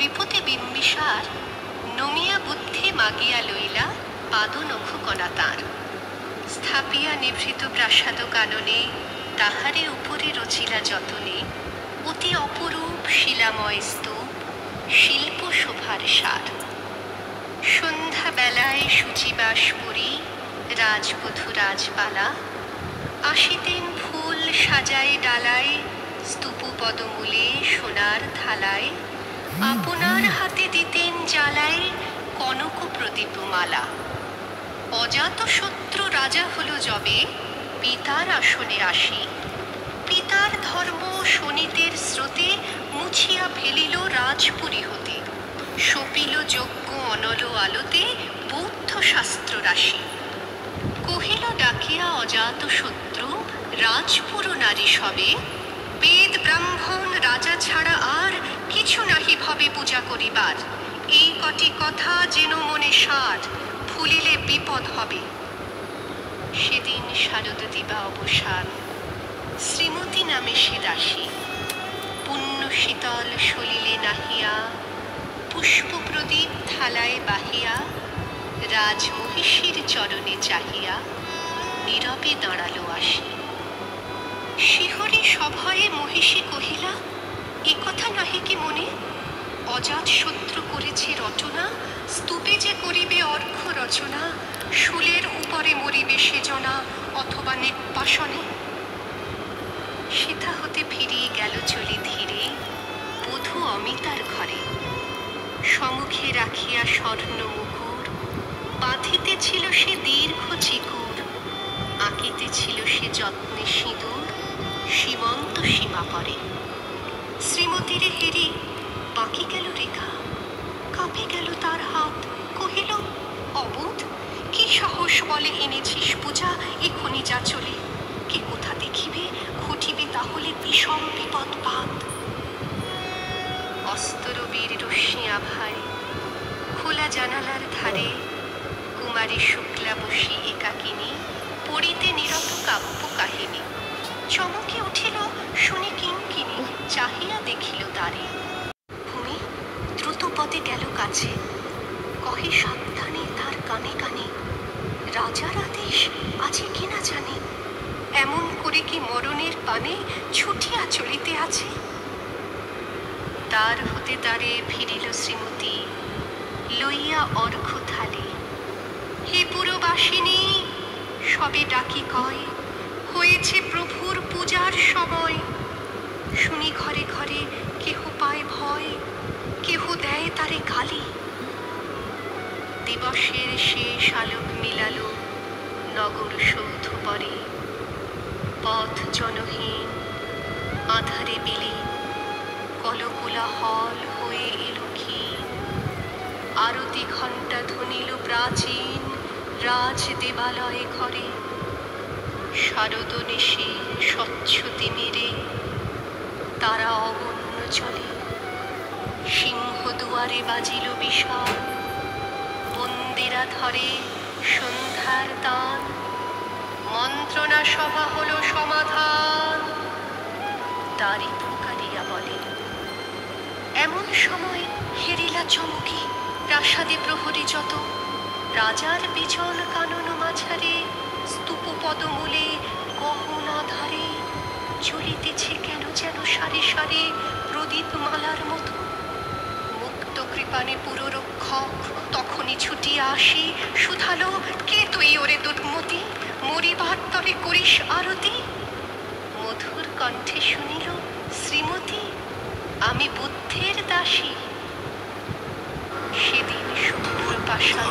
নৃপতি বিম্বিসার নমিয়া বুদ্ধি মাগিয়া লইলা পাদনখ কণা তাঁর। স্থাপিয়া নিভৃত প্রাসাদ কাননে তাহারে উপরে রচিলা যতনে অতি অপরূপ শিলাময় স্তূপ শিল্প শোভার সার। সন্ধ্যা বেলায় শুচিবাস পরি রাজবধূ রাজবালা আসিতেন ফুল সাজায় ডালায় স্তূপ পদমূলে সোনার থালায় আপনার হাতে দিতেন জ্বালায় কনক প্রদীপমালা। অজাত শত্রু রাজা হলো যবে পিতার আসনে আসি পিতার ধর্ম শোণিতের স্রোতে মুছিয়া ফেলিল রাজপুরী হতে সপিল যজ্ঞ অনল আলোতে বৌদ্ধ শাস্ত্র রাশি। কহিল ডাকিয়া অজাত শত্রু রাজপুর নারী সবে বেদ ব্রাহ্মণ রাজা ছাড়া আর কিছু নাহি ভবে পূজা করিবার। এই কটি কথা যেন মনে সার ভুলিলে বিপদ হবে। সেদিন শারদ দিবা অবসান শ্রীমতী নামে সে দাসী পুণ্য শীতল সলিলে নাহিয়া পুষ্প প্রদীপ থালায় বাহিয়া রাজমহিষীর চরণে চাহিয়া নীরবে দাঁড়ালো আসি। শিহরি সভয়ে মহিষী কহিলা এ কথা নাহি কি মনে অজাত শত্রু করেছে রটনা স্তূপে যে করিবে অর্ঘ রচনা শুলের উপরে মরিবে সেজনা অথবা নির্বাসনে। সীতা হতে ফিরিয়ে গেল চলি ধীরে বধূ অমিতার ঘরে সম্মুখে রাখিয়া স্বর্ণ মুকুর বাঁধিতেছিল সে দীর্ঘ চিকুর আঁকিতেছিল সে যত্নে সিঁদুর সীমন্ত সীমা পরে। শ্রীমতীরে হেরি বাকি গেল রেখা কাঁপে গেল তার হাত কহিল অবোধ কি সাহস বলে এনেছিস পূজা এখনই যা চলে কে কোথা দেখিবে ঘটিবে তাহলে বিষম বিপদ পাত। অস্তরবীর রশ্মি আভায় খোলা জানালার ধারে কুমারী শুক্লা বসি একাকিনী পড়িতে নিরত কাব্য কাহিনী। চমকে উঠিল শুনে কিঙ্কিনী চাহিয়া দেখিল তারে ভূমি দ্রুত পদে গেল কাছে কহে সাবধানে তার কানে কানে রাজার আদেশ আছে কিনা জানে এমন করে কি মরণের পানে ছুটিয়া চলিতে আছে। তার হতে তারে ফিরিল শ্রীমতী লইয়া অর্ঘ থালি হে পুরবাসিনী সবে ডাকি কয় হয়েছে প্রভুর পূজার সময়। শুনি ঘরে ঘরে কেহ পায় ভয় কেহ দেয় তারে গালি। দিবসের শেষ আলোক মিলালো নগর সৌধ পরে পথ জনহীন আধারে বিলীন কলকুলা হল হয়ে এলো ক্ষীণ। আরতি ঘণ্টা ধ্বনিল প্রাচীন রাজ দেবালয়ে ঘরে শারদ নিশি স্বচ্ছ তিমিরে তারা অবন্য চলে সিংহ দুয়ারে বাজিল বিশাল বন্দিরা ধরে সন্ধ্যার দান মন্ত্রণা সভা হলো সমাধান। দাড়ি ফুকারিয়া বলে এমন সময় হেরিলা চমকি প্রাসাদে প্রহরী যত রাজার বিচল কানন মাঝারে স্তূপ পদমূলে গহনা ধারে চলিতেছে কেন যেন সারে সারে প্রদীপ মালার মতো। মুক্ত কৃপানে পুররক্ষক তখনই ছুটিয়া আসি শুধালো কে তুই ওরে দুর্মতি মরিবার তরে করিস আরতি। মধুর কণ্ঠে শুনিল শ্রীমতী আমি বুদ্ধের দাসী। সেদিন শুভ্র পাষাণ